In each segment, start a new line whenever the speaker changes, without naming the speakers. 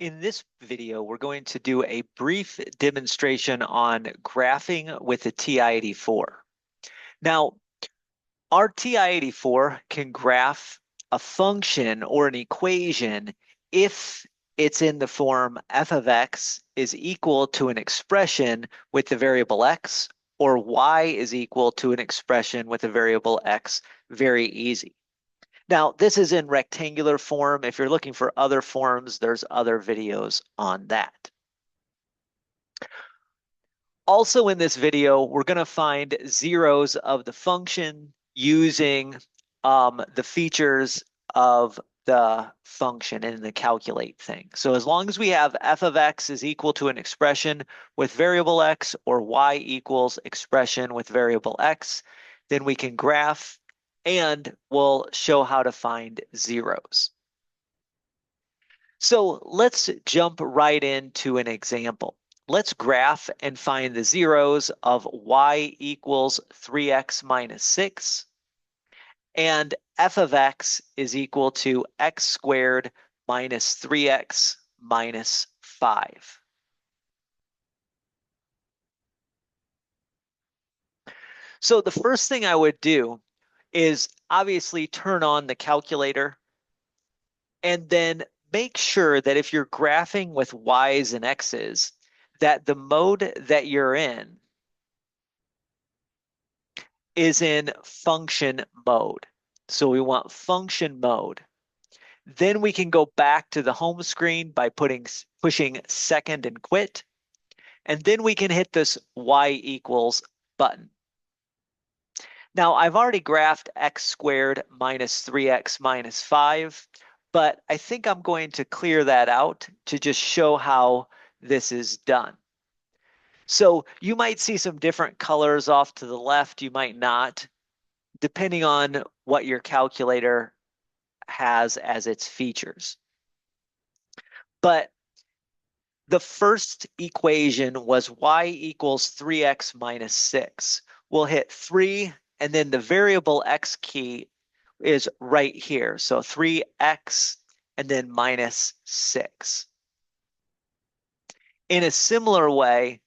In this video, we're going to do a brief demonstration on graphing with the TI-84. Now, our TI-84 can graph a function or an equation if it's in the form f of x is equal to an expression with the variable x, or y is equal to an expression with a variable x. Very easy. Now, this is in rectangular form. If you're looking for other forms, there's other videos on that. Also in this video, we're going to find zeros of the function using the features of the function in the calculate thing. So as long as we have f of x is equal to an expression with variable x, or y equals expression with variable x, then we can graph, and we'll show how to find zeros. So let's jump right into an example. Let's graph and find the zeros of y equals 3x minus 6 and f of x is equal to x squared minus 3x minus 5. So the first thing I would do is obviously turn on the calculator and then make sure that if you're graphing with y's and x's, that the mode that you're in is in function mode. So we want function mode. Then we can go back to the home screen by pushing second and quit. And then we can hit this y equals button. Now I've already graphed x squared minus 3x minus 5, but I think I'm going to clear that out to just show how this is done. So you might see some different colors off to the left, you might not, depending on what your calculator has as its features. But the first equation was y equals 3x minus 6. We'll hit 3, and then the variable x key is right here. So 3x and then minus 6. In a similar way,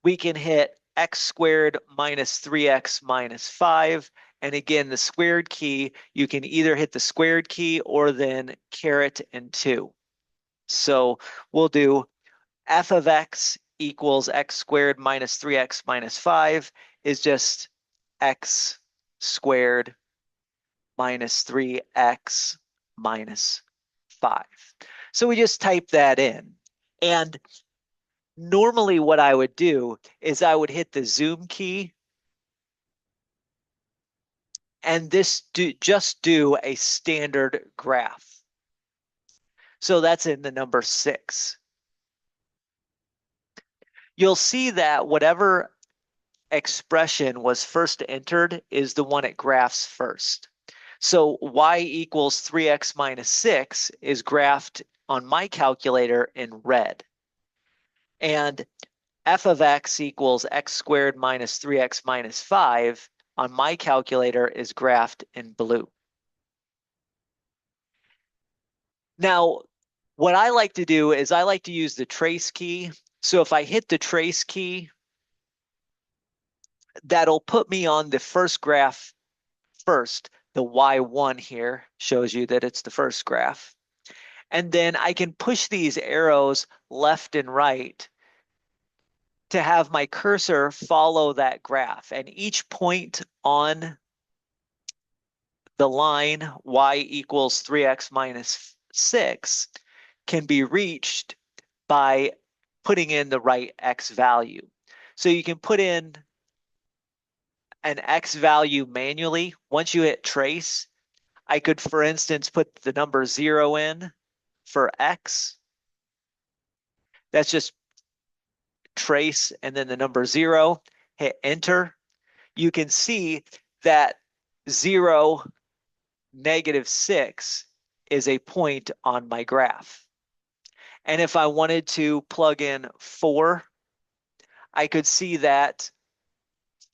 we can hit x squared minus 3x minus 5. And again, the squared key, you can either hit the squared key or then caret and 2. So we'll do f of x equals x squared minus 3x minus 5 is just x squared minus 3x minus 5. So we just type that in. And normally what I would do is I would hit the zoom key and just do a standard graph. So that's in the number 6. You'll see that whatever expression was first entered is the one it graphs first. So y equals 3x minus 6 is graphed on my calculator in red. And f of x equals x squared minus 3x minus 5 on my calculator is graphed in blue. Now, what I like to do is I like to use the trace key. So if I hit the trace key, that'll put me on the first graph first. The y1 here shows you that it's the first graph. And then I can push these arrows left and right to have my cursor follow that graph. And each point on the line y equals 3x minus 6 can be reached by putting in the right x value. So you can put in an x value manually. Once you hit trace, I could, for instance, put the number 0 in for x. That's just trace and then the number 0, hit enter. You can see that 0, -6 is a point on my graph. And if I wanted to plug in 4, I could see that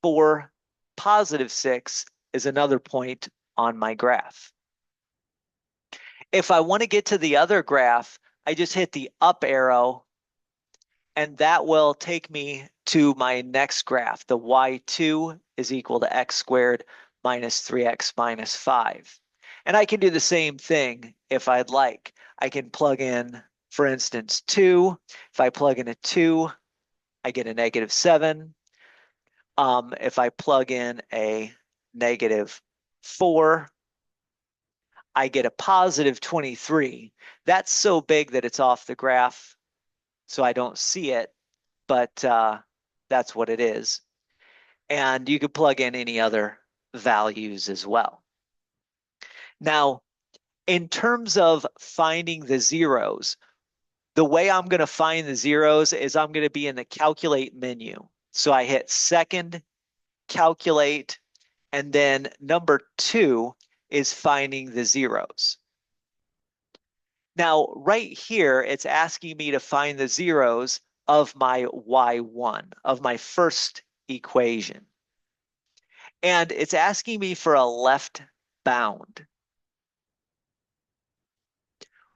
4, +6 is another point on my graph. If I want to get to the other graph, I just hit the up arrow, and that will take me to my next graph. The y2 is equal to x squared minus 3x minus 5. And I can do the same thing if I'd like. I can plug in, for instance, 2. If I plug in a 2, I get a negative 7. If I plug in a negative 4, I get a positive 23. That's so big that it's off the graph, so I don't see it, but that's what it is. And you could plug in any other values as well. Now, in terms of finding the zeros, the way I'm going to find the zeros is I'm going to be in the calculate menu. So I hit second, calculate, and then number 2 is finding the zeros. Now, right here, it's asking me to find the zeros of my y1, of my first equation. And it's asking me for a left bound.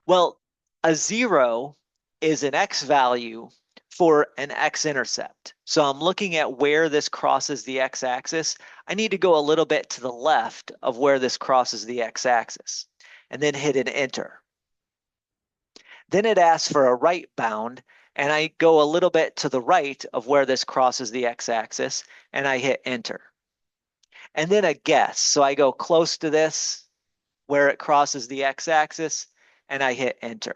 Well, a 0 is an x value for an x-intercept. So I'm looking at where this crosses the x-axis. I need to go a little bit to the left of where this crosses the x-axis, and then hit an enter. Then it asks for a right bound, and I go a little bit to the right of where this crosses the x-axis, and I hit enter. And then a guess. So I go close to this, where it crosses the x-axis, and I hit enter.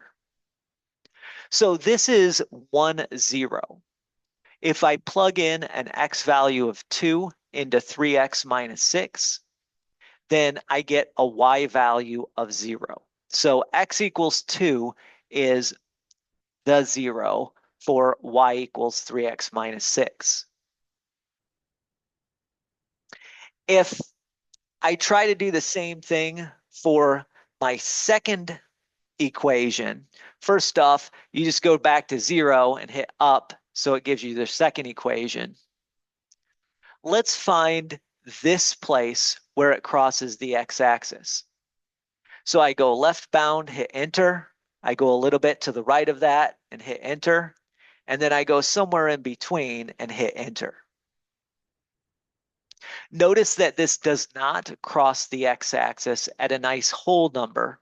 So this is 1, 0. If I plug in an x value of 2 into 3x minus 6, then I get a y value of 0. So x equals 2 is the 0 for y equals 3x minus 6. If I try to do the same thing for my second equation, first off, you just go back to 0 and hit up, so it gives you the second equation. Let's find this place where it crosses the x-axis. So I go left bound, hit enter. I go a little bit to the right of that and hit enter. And then I go somewhere in between and hit enter. Notice that this does not cross the x-axis at a nice whole number.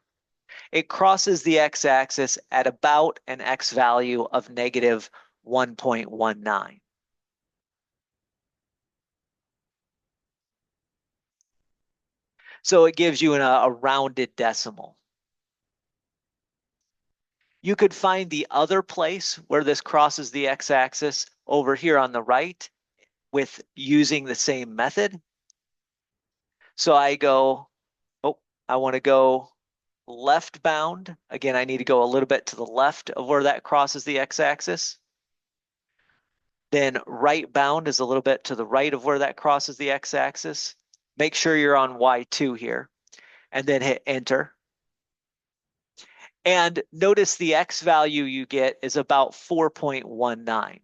It crosses the x-axis at about an x value of negative 1.19. So it gives you a rounded decimal. You could find the other place where this crosses the x-axis over here on the right with using the same method. So I go, I want to go left bound. Again, I need to go a little bit to the left of where that crosses the x-axis. Then right bound is a little bit to the right of where that crosses the x-axis. Make sure you're on y2 here, and then hit enter. And notice the x value you get is about 4.19.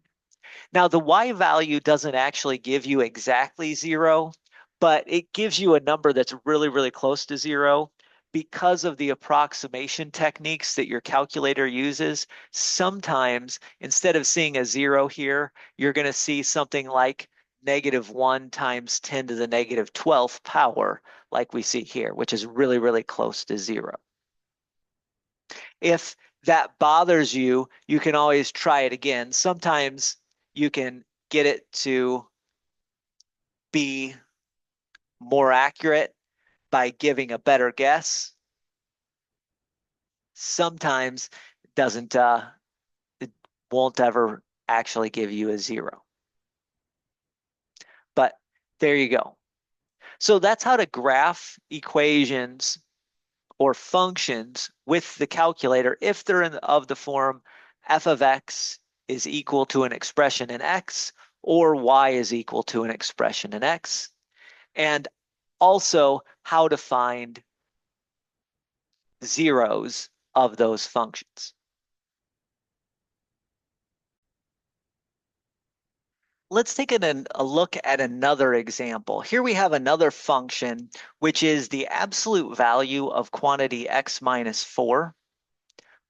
Now, the y value doesn't actually give you exactly 0, but it gives you a number that's really, really close to 0. Because of the approximation techniques that your calculator uses, sometimes instead of seeing a 0 here, you're going to see something like -1 times 10 to the negative 12th power, like we see here, which is really, really close to 0. If that bothers you, you can always try it again. Sometimes you can get it to be more accurate by giving a better guess. Sometimes it won't ever actually give you a 0. But there you go. So that's how to graph equations or functions with the calculator if they're of the form f of x is equal to an expression in x, or y is equal to an expression in x, and also how to find zeros of those functions. Let's take a look at another example. Here we have another function, which is the absolute value of quantity x minus 4.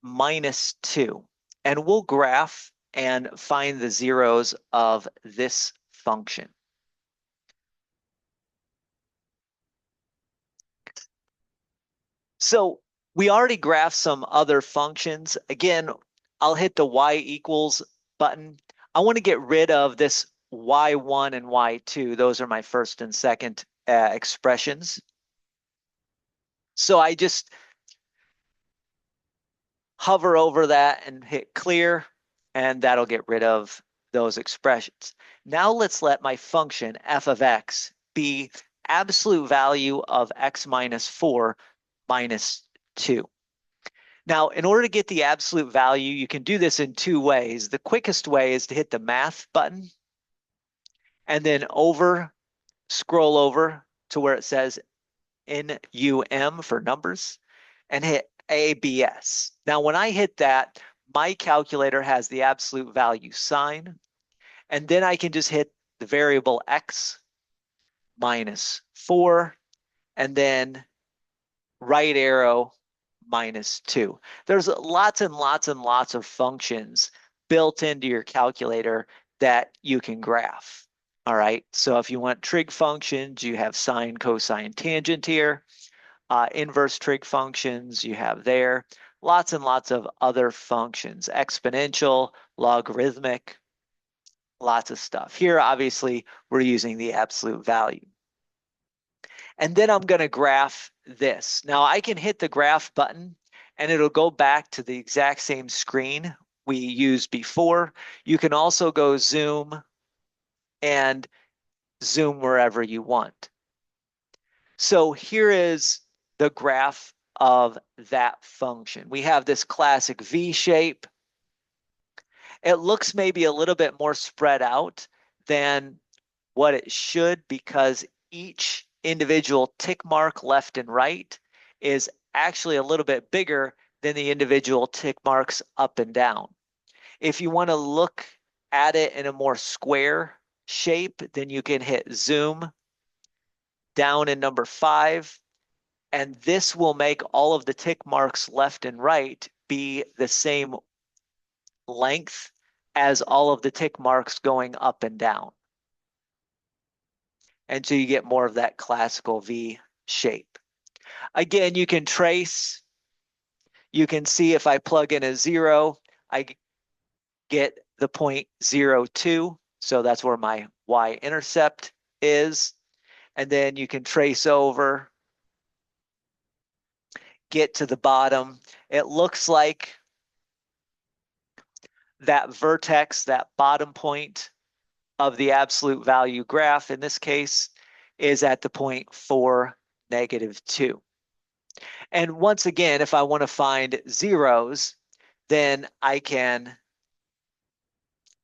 minus 2. And we'll graph and find the zeros of this function. So we already graphed some other functions. Again, I'll hit the y equals button. I want to get rid of this y1 and y2. Those are my first and second expressions. So I just hover over that and hit clear, and that'll get rid of those expressions. Now let's let my function f of x be absolute value of x minus 4 minus 2. Now, in order to get the absolute value, you can do this in two ways. The quickest way is to hit the math button and then scroll over to where it says NUM for numbers and hit ABS. Now, when I hit that, my calculator has the absolute value sign, and then I can just hit the variable x minus 4 and then right arrow minus 2. There's lots and lots and lots of functions built into your calculator that you can graph. All right, so if you want trig functions, you have sine, cosine, tangent here. Inverse trig functions you have there. Lots and lots of other functions, exponential, logarithmic, lots of stuff. Here, obviously, we're using the absolute value. And then I'm going to graph this. Now I can hit the graph button and it'll go back to the exact same screen we used before. You can also go zoom and zoom wherever you want. So here is the graph of that function. We have this classic V shape. It looks maybe a little bit more spread out than what it should because each individual tick mark left and right is actually a little bit bigger than the individual tick marks up and down. If you want to look at it in a more square shape, then you can hit zoom down in number 5, and this will make all of the tick marks left and right be the same length as all of the tick marks going up and down. And so you get more of that classical V shape. Again, you can trace. You can see if I plug in a 0, I get the point 0.02. So that's where my y-intercept is. And then you can trace over, get to the bottom. It looks like that vertex, that bottom point of the absolute value graph in this case is at the point 4, -2. And once again, if I want to find zeros, then I can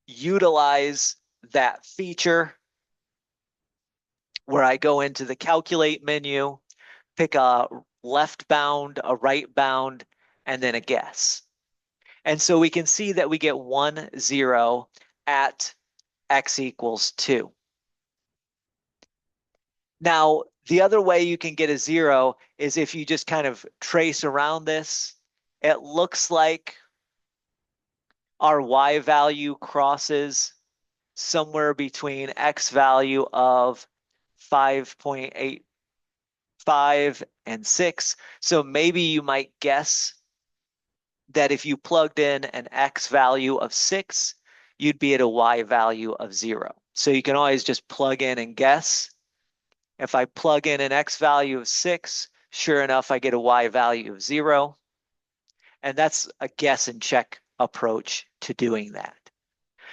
utilize that feature where I go into the calculate menu, pick a left bound, a right bound, and then a guess. And so we can see that we get 1, 0 at x equals 2. Now, the other way you can get a 0 is if you just kind of trace around this. It looks like our y value crosses somewhere between x value of 5.85 and 6. So maybe you might guess that if you plugged in an x value of 6, you'd be at a y value of 0. So you can always just plug in and guess. If I plug in an x value of 6, sure enough, I get a y value of 0. And that's a guess and check approach to doing that.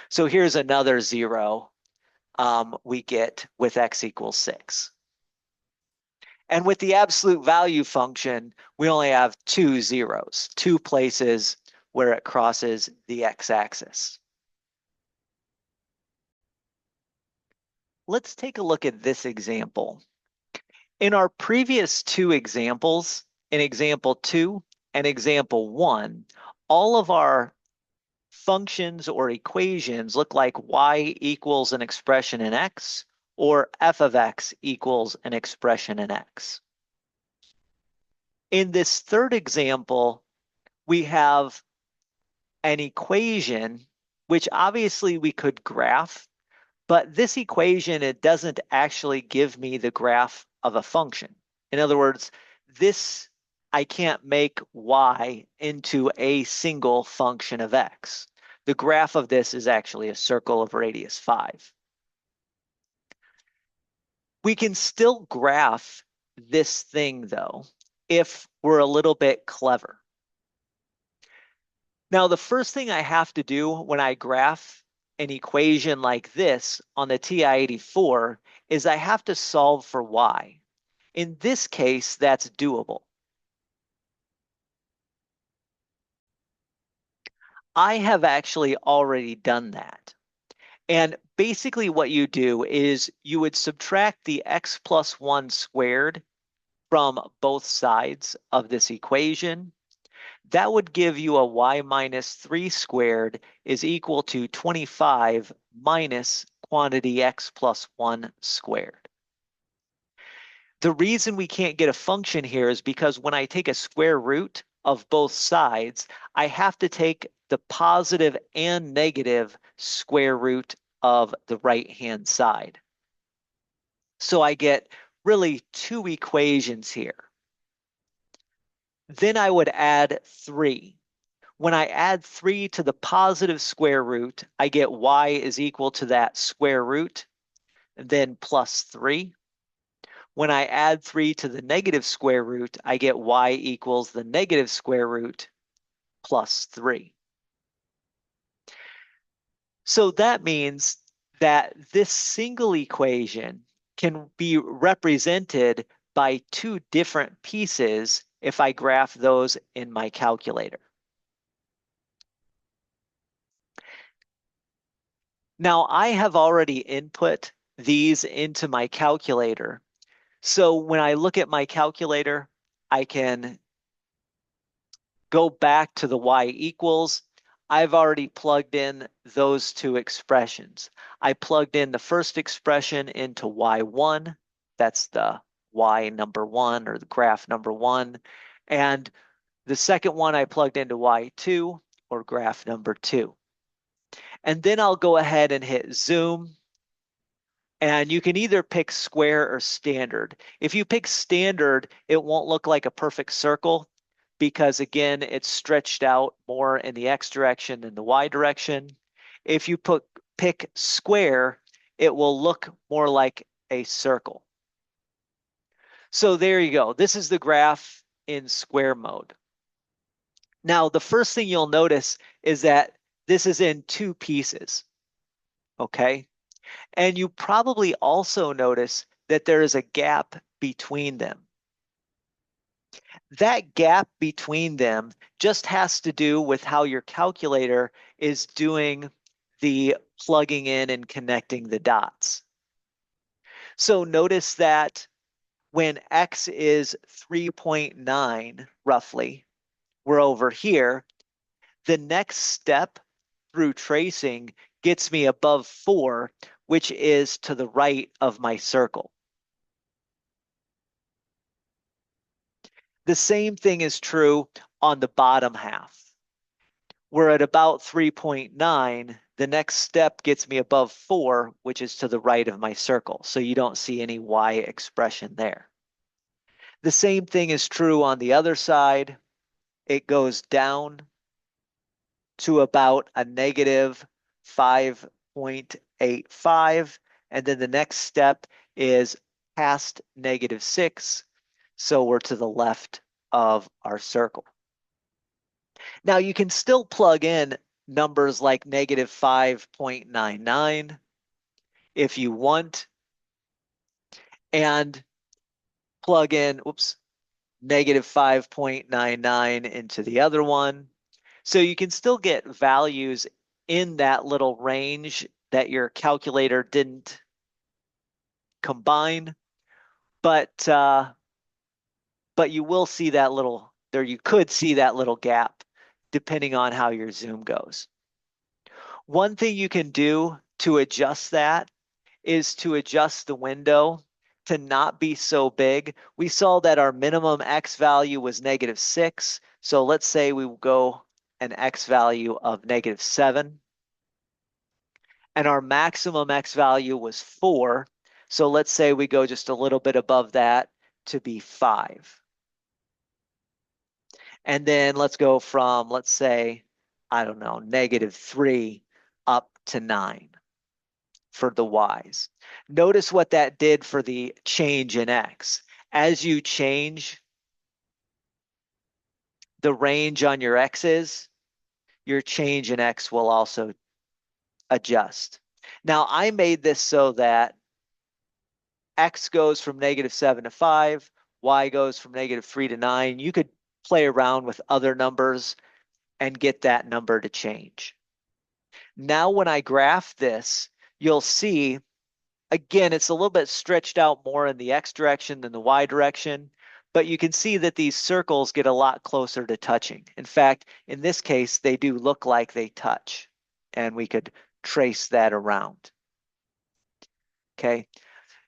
So here's another 0 we get with x equals 6. And with the absolute value function, we only have 2 zeros, 2 places where it crosses the x-axis. Let's take a look at this example. In our previous 2 examples, in example 2 and example 1, all of our functions or equations look like y equals an expression in x or f of x equals an expression in x. In this third example, we have an equation, which obviously we could graph, but this equation, it doesn't actually give me the graph of a function. In other words, this, I can't make y into a single function of x. The graph of this is actually a circle of radius 5. We can still graph this thing, though, if we're a little bit clever. Now, the first thing I have to do when I graph an equation like this on the TI-84 is I have to solve for y. In this case, that's doable. I have actually already done that. And basically what you do is you would subtract the x plus 1 squared from both sides of this equation. That would give you a y minus 3 squared is equal to 25 minus quantity x plus 1 squared. The reason we can't get a function here is because when I take a square root of both sides, I have to take the positive and negative square root of the right-hand side. So I get really two equations here. Then I would add 3. When I add 3 to the positive square root, I get y is equal to that square root, and then plus 3. When I add 3 to the negative square root, I get y equals the negative square root plus 3. So that means that this single equation can be represented by two different pieces if I graph those in my calculator. Now, I have already input these into my calculator. So when I look at my calculator, I can go back to the y equals. I've already plugged in those two expressions. I plugged in the first expression into y1. That's the y number 1 or the graph number 1. And the second one I plugged into y2 or graph number 2. And then I'll go ahead and hit zoom. And you can either pick square or standard. If you pick standard, it won't look like a perfect circle because again, it's stretched out more in the X direction than the Y direction. If you pick square, it will look more like a circle. So there you go. This is the graph in square mode. Now, the first thing you'll notice is that this is in two pieces, okay? And you probably also notice that there is a gap between them. That gap between them just has to do with how your calculator is doing the plugging in and connecting the dots. So notice that when x is 3.9 roughly, we're over here, the next step through tracing gets me above 4, which is to the right of my circle. The same thing is true on the bottom half. We're at about 3.9. The next step gets me above 4, which is to the right of my circle. So you don't see any y expression there. The same thing is true on the other side. It goes down to about a negative 5.85. And then the next step is past negative 6. So we're to the left of our circle. Now you can still plug in numbers like negative 5.99 if you want, and plug in, negative 5.99 into the other one. So you can still get values in that little range that your calculator didn't combine, but you will see that little, or you could see that little gap depending on how your zoom goes. One thing you can do to adjust that is to adjust the window to not be so big, we saw that our minimum x value was -6. So let's say we go an x value of -7. And our maximum x value was 4. So let's say we go just a little bit above that to be 5. And then let's go from, let's say, I don't know, -3 up to 9 for the y's. Notice what that did for the change in x. As you change the range on your x's, your change in x will also adjust. Now, I made this so that x goes from -7 to 5, y goes from -3 to 9. You could play around with other numbers and get that number to change. Now, when I graph this, you'll see, again, it's a little bit stretched out more in the x direction than the y direction, but you can see that these circles get a lot closer to touching. In fact, in this case, they do look like they touch, and we could trace that around. Okay,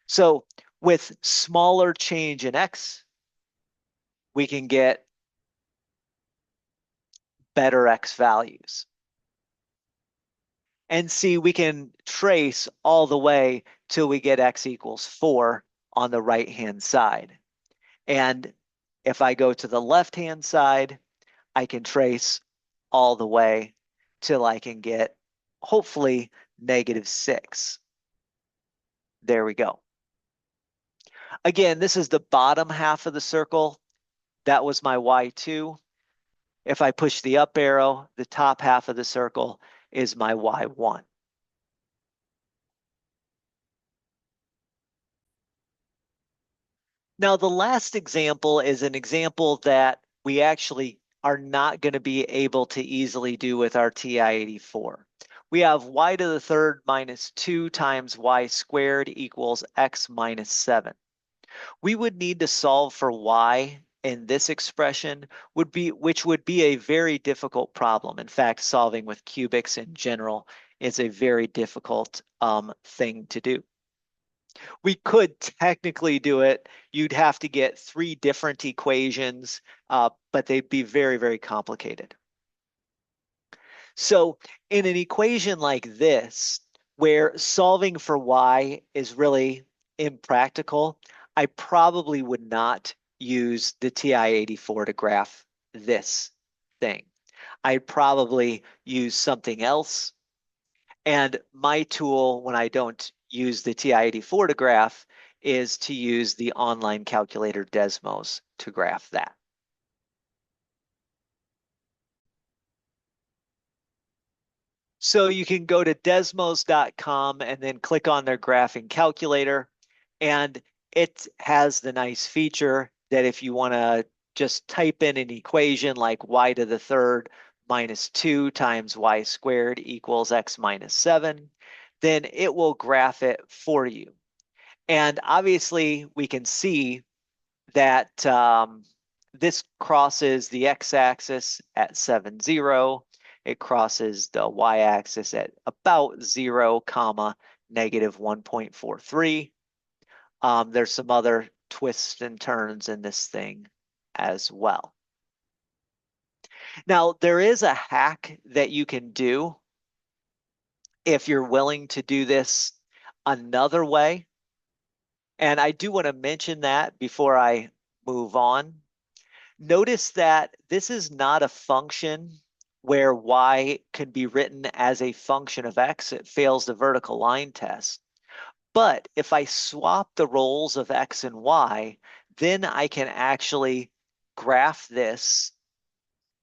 so with smaller change in x, we can get better x values. And see, we can trace all the way till we get x equals 4 on the right-hand side. And if I go to the left-hand side, I can trace all the way till I can get, hopefully, -6. There we go. Again, this is the bottom half of the circle. That was my y2. If I push the up arrow, the top half of the circle is my y1. Now, the last example is an example that we actually are not going to be able to easily do with our TI-84. We have y to the third minus 2 times y squared equals x minus 7. We would need to solve for y in this expression, which would be a very difficult problem. In fact, solving with cubics in general is a very difficult thing to do. We could technically do it. You'd have to get 3 different equations, but they'd be very, very complicated. So in an equation like this, where solving for y is really impractical, I probably would not use the TI-84 to graph this thing. I'd probably use something else. And my tool, when I don't use the TI-84 to graph, is to use the online calculator Desmos to graph that. So you can go to desmos.com and then click on their graphing calculator. And it has the nice feature that if you want to just type in an equation like y to the third minus 2 times y squared equals x minus 7, then it will graph it for you. And obviously, we can see that this crosses the x-axis at 7, 0. It crosses the y-axis at about 0, negative 1.43. There's some other twists and turns in this thing as well. Now, there is a hack that you can do if you're willing to do this another way. And I do want to mention that before I move on. Notice that this is not a function where y can be written as a function of x. It fails the vertical line test. But if I swap the roles of x and y, then I can actually graph this.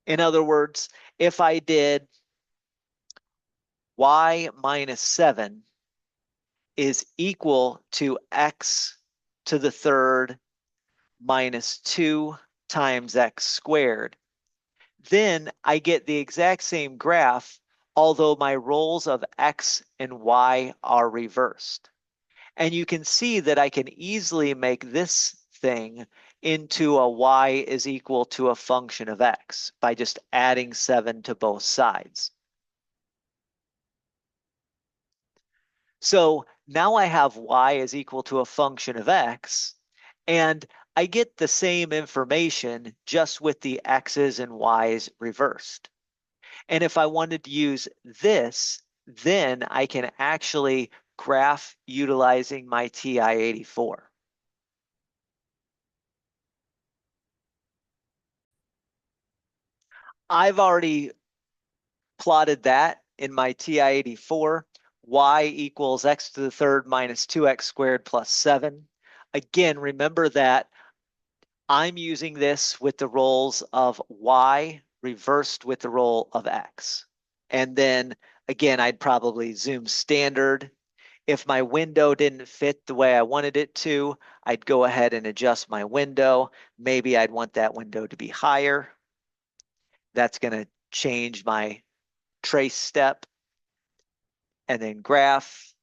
In other words, if I did y minus 7 is equal to x to the third minus 2 times x squared, then I get the exact same graph, although my roles of x and y are reversed. And you can see that I can easily make this thing into a y is equal to a function of x by just adding 7 to both sides. So Now I have y is equal to a function of x, and I get the same information just with the x's and y's reversed. And if I wanted to use this, then I can actually graph utilizing my TI-84. I've already plotted that in my TI-84. Y equals x to the third minus 2x squared plus 7. Again, remember that I'm using this with the roles of y reversed with the role of x. And then again, I'd probably zoom standard. If my window didn't fit the way I wanted it to, I'd go ahead and adjust my window. Maybe I'd want that window to be higher. That's going to change my trace step and then graph.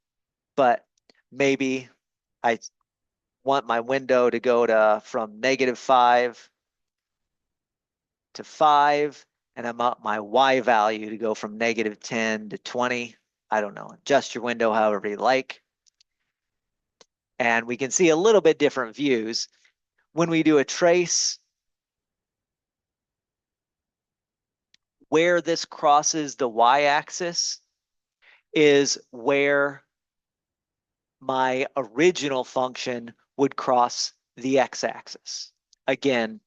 But maybe I want my window to go to from -5 to 5, and I want my y value to go from -10 to 20. I don't know. Adjust your window however you like. And we can see a little bit different views. When we do a trace, where this crosses the y-axis is where my original function would cross the x-axis. Again,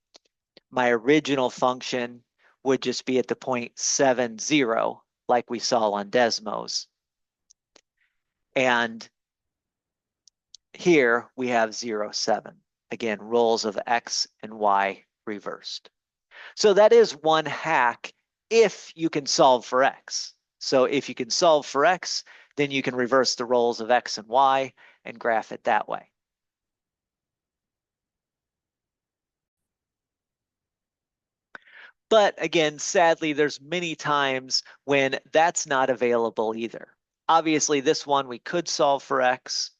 my original function would just be at the point 70, like we saw on Desmos. And here we have 0, 7. Again, roles of x and y reversed. So that is one hack if you can solve for x. So if you can solve for x, then you can reverse the roles of x and y and graph it that way. But again, sadly, there's many times when that's not available either. Obviously, this one we could solve for x.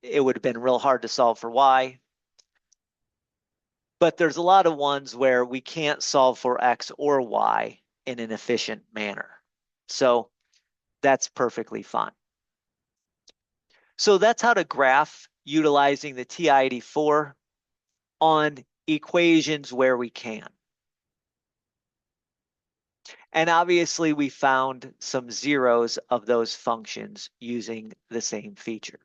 It would have been real hard to solve for y. But there's a lot of ones where we can't solve for x or y in an efficient manner. So that's perfectly fine. So that's how to graph utilizing the TI-84 on equations where we can. And obviously we found some zeros of those functions using the same feature.